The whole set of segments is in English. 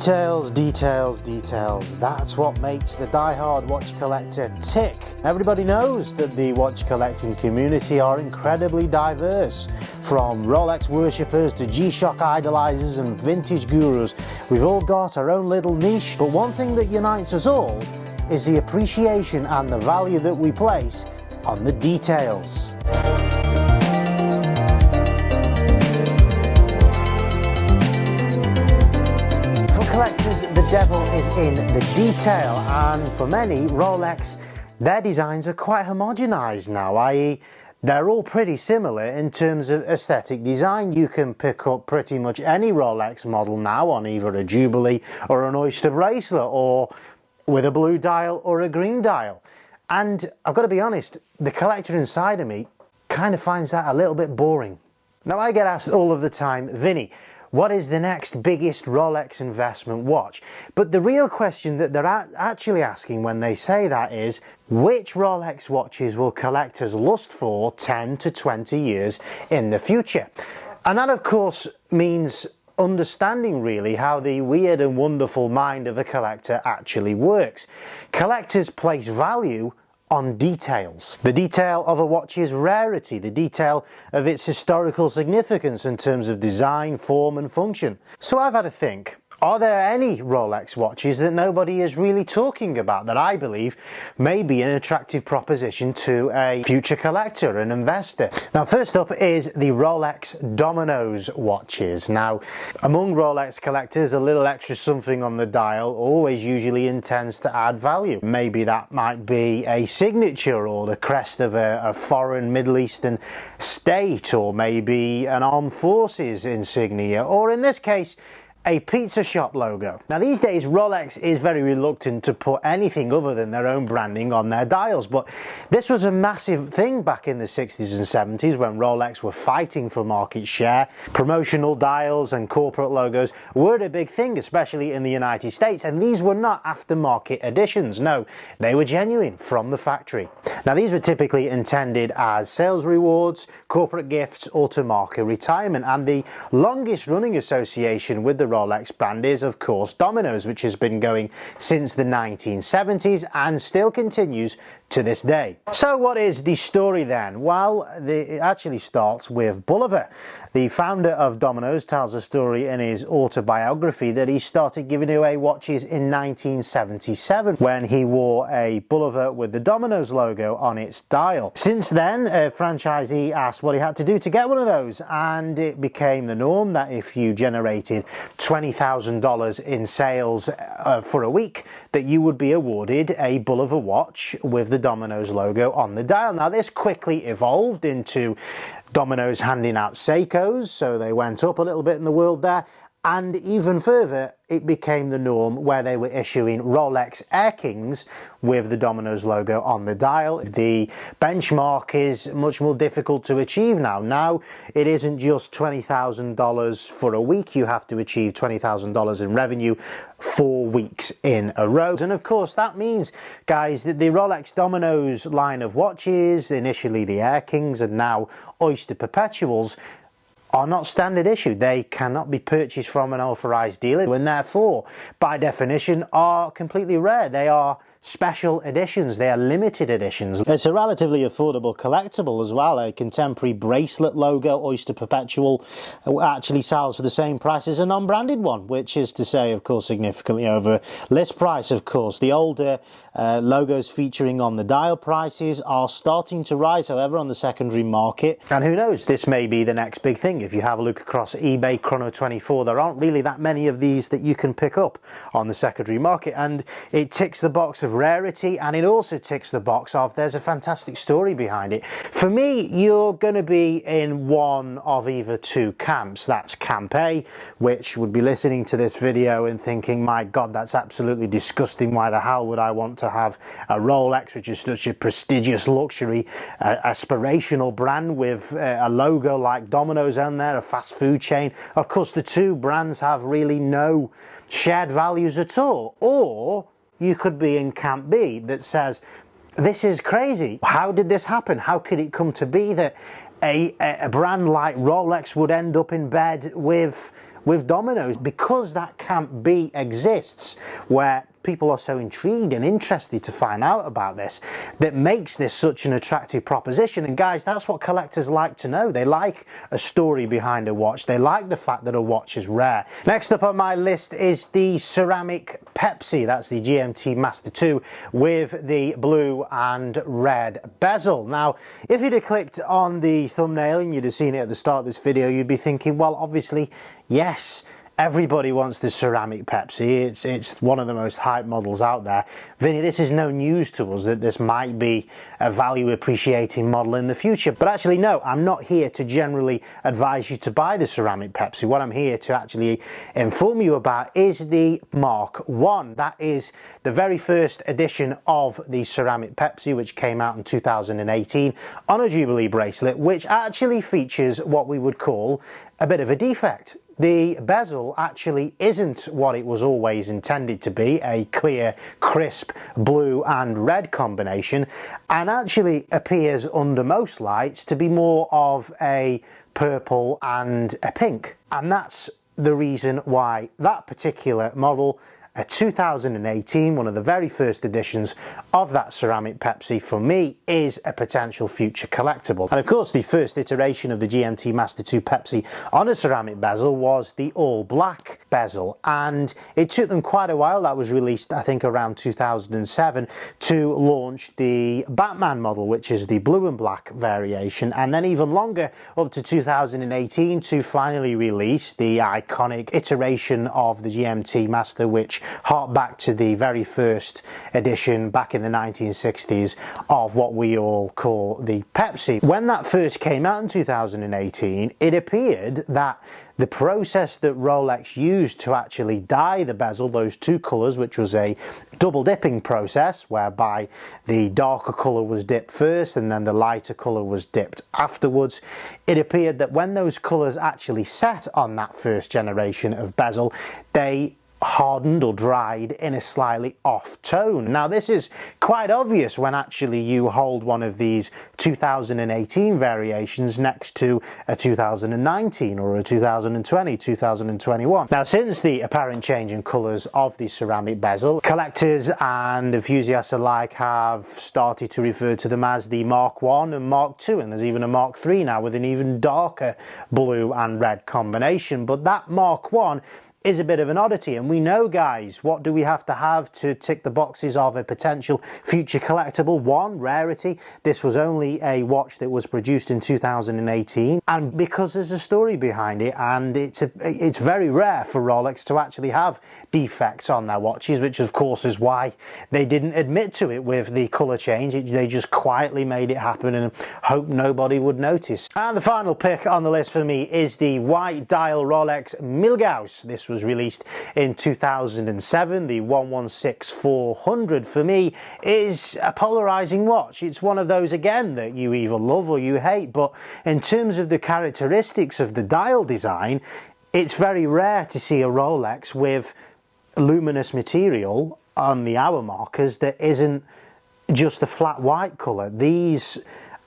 Details, details, details. That's what makes the die-hard watch collector tick. Everybody knows that the watch collecting community are incredibly diverse. From Rolex worshippers to G-Shock idolizers and vintage gurus, we've all got our own little niche, but one thing that unites us all is the appreciation and the value that we place on the details. Collectors, the devil is in the detail, and for many, Rolex, their designs are quite homogenized now, i.e. they're all pretty similar in terms of aesthetic design. You can pick up pretty much any Rolex model now on either a Jubilee or an Oyster bracelet, or with a blue dial or a green dial. And I've got to be honest, the collector inside of me kind of finds that a little bit boring. Now I get asked all of the time, Vinny, what is the next biggest Rolex investment watch? But the real question that they're actually asking when they say that is, which Rolex watches will collectors lust for 10 to 20 years in the future? And that of course means understanding really how the weird and wonderful mind of a collector actually works. Collectors place value on details. The detail of a watch's rarity, the detail of its historical significance in terms of design, form and function. So I've had to think, are there any Rolex watches that nobody is really talking about that I believe may be an attractive proposition to a future collector, an investor? Now first up is the Rolex Domino's watches. Now among Rolex collectors, a little extra something on the dial always usually intends to add value. Maybe that might be a signature or the crest of a foreign Middle Eastern state, or maybe an armed forces insignia, or in this case a pizza shop logo. Now these days Rolex is very reluctant to put anything other than their own branding on their dials, but this was a massive thing back in the 60s and 70s when Rolex were fighting for market share. Promotional dials and corporate logos were a big thing, especially in the United States, and these were not aftermarket additions. No, they were genuine from the factory. Now these were typically intended as sales rewards, corporate gifts, or to mark a retirement, and the longest running association with the Rolex brand is of course Domino's, which has been going since the 1970s and still continues to this day. So what is the story then? Well, it actually starts with Bulliver. The founder of Domino's tells a story in his autobiography that he started giving away watches in 1977 when he wore a Bulliver with the Domino's logo on its dial. Since then, a franchisee asked what he had to do to get one of those, and it became the norm that if you generated $20,000 in sales for a week, that you would be awarded a Bulliver watch with the Domino's logo on the dial. Now this quickly evolved into Domino's handing out Seikos, so they went up a little bit in the world there, and even further it became the norm where they were issuing Rolex Air Kings with the Domino's logo on the dial. The benchmark is much more difficult to achieve now. Now it isn't just $20,000 for a week, you have to achieve $20,000 in revenue 4 weeks in a row. And of course that means, guys, that the Rolex Domino's line of watches, initially the Air Kings and now Oyster Perpetuals, are not standard issue. They cannot be purchased from an authorized dealer and therefore, by definition, are completely rare. They are special editions, they are limited editions. It's a relatively affordable collectible as well. A contemporary bracelet logo, Oyster Perpetual, actually sells for the same price as a non-branded one, which is to say, of course, significantly over list price, of course. The older logos featuring on the dial prices are starting to rise, however, on the secondary market. And who knows, this may be the next big thing. If you have a look across eBay, Chrono24, there aren't really that many of these that you can pick up on the secondary market, and it ticks the box of rarity, and it also ticks the box of there's a fantastic story behind it. For me, you're going to be in one of either two camps. That's Camp A, which would be listening to this video and thinking, my God, that's absolutely disgusting. Why the hell would I want to have a Rolex, which is such a prestigious luxury, aspirational brand with a logo like Domino's on there, a fast food chain? Of course, the two brands have really no shared values at all. Or you could be in Camp B that says, this is crazy. How did this happen? How could it come to be that a brand like Rolex would end up in bed with with Domino's, because that can't be exists, where people are so intrigued and interested to find out about this, that makes this such an attractive proposition. And guys, that's what collectors like to know. They like a story behind a watch. They like the fact that a watch is rare. Next up on my list is the ceramic Pepsi. That's the GMT Master 2 with the blue and red bezel. Now, if you'd have clicked on the thumbnail and you'd have seen it at the start of this video, you'd be thinking, well, obviously, yes, everybody wants the ceramic Pepsi. It's one of the most hyped models out there. Vinny, this is no news to us that this might be a value appreciating model in the future. But actually, no, I'm not here to generally advise you to buy the ceramic Pepsi. What I'm here to actually inform you about is the Mark 1. That is the very first edition of the ceramic Pepsi, which came out in 2018 on a Jubilee bracelet, which actually features what we would call a bit of a defect. The bezel actually isn't what it was always intended to be, a clear, crisp blue and red combination, and actually appears under most lights to be more of a purple and a pink. And that's the reason why that particular model, a 2018, one of the very first editions of that ceramic Pepsi, for me is a potential future collectible. And of course, the first iteration of the GMT Master 2 Pepsi on a ceramic bezel was the all black bezel, and it took them quite a while. That was released, I think, around 2007 to launch the Batman model, which is the blue and black variation, and then even longer, up to 2018, to finally release the iconic iteration of the GMT Master, which hark back to the very first edition back in the 1960s of what we all call the Pepsi. When that first came out in 2018, it appeared that the process that Rolex used to actually dye the bezel, those two colours, which was a double dipping process whereby the darker colour was dipped first and then the lighter colour was dipped afterwards, it appeared that when those colours actually set on that first generation of bezel, they hardened or dried in a slightly off tone. Now, this is quite obvious when actually you hold one of these 2018 variations next to a 2019 or a 2020, 2021. Now, since the apparent change in colours of the ceramic bezel, collectors and enthusiasts alike have started to refer to them as the Mark 1 and Mark 2, and there's even a Mark 3 now with an even darker blue and red combination. But that Mark 1 is a bit of an oddity, and we know, guys, what do we have to tick the boxes of a potential future collectible? One, rarity. This was only a watch that was produced in 2018, and because there's a story behind it, and it's very rare for Rolex to actually have defects on their watches, which of course is why they didn't admit to it with the colour change. They just quietly made it happen and hoped nobody would notice. And the final pick on the list for me is the white dial Rolex Milgauss. This was released in 2007. The 116-400 for me is a polarizing watch. It's one of those, again, that you either love or you hate, but in terms of the characteristics of the dial design, it's very rare to see a Rolex with luminous material on the hour markers that isn't just a flat white colour. These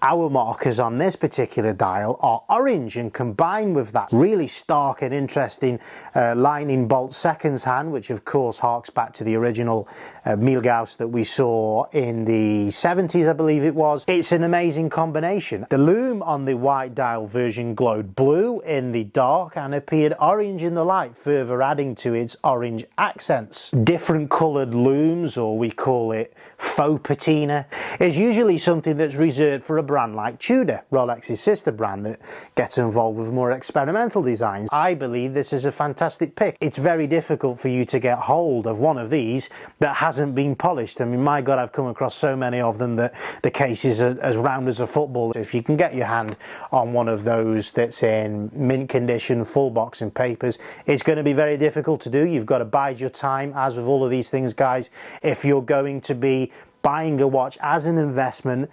hour markers on this particular dial are orange, and combined with that really stark and interesting lightning bolt seconds hand, which of course harks back to the original Milgauss that we saw in the 70s, I believe it was. It's an amazing combination. The lume on the white dial version glowed blue in the dark and appeared orange in the light, further adding to its orange accents. Different coloured looms, or we call it faux patina, is usually something that's reserved for a brand like Tudor, Rolex's sister brand, that gets involved with more experimental designs. I believe this is a fantastic pick. It's very difficult for you to get hold of one of these that hasn't been polished. I mean, my God, I've come across so many of them that the case is as round as a football. If you can get your hand on one of those that's in mint condition, full box and papers, it's going to be very difficult to do. You've got to bide your time, as with all of these things, guys. If you're going to be buying a watch as an investment,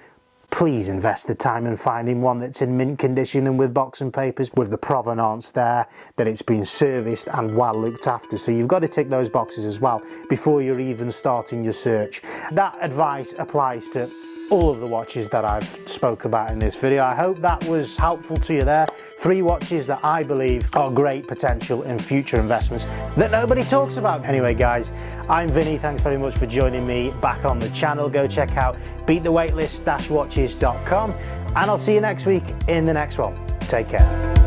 please invest the time in finding one that's in mint condition and with box and papers, with the provenance there, that it's been serviced and well looked after. So you've got to tick those boxes as well before you're even starting your search. That advice applies to all of the watches that I've spoke about in this video. I hope that was helpful to you there. 3 watches that I believe are great potential in future investments that nobody talks about. Anyway guys, I'm Vinny, thanks very much for joining me back on the channel. Go check out beatthewaitlist-watches.com and I'll see you next week in the next one. Take care.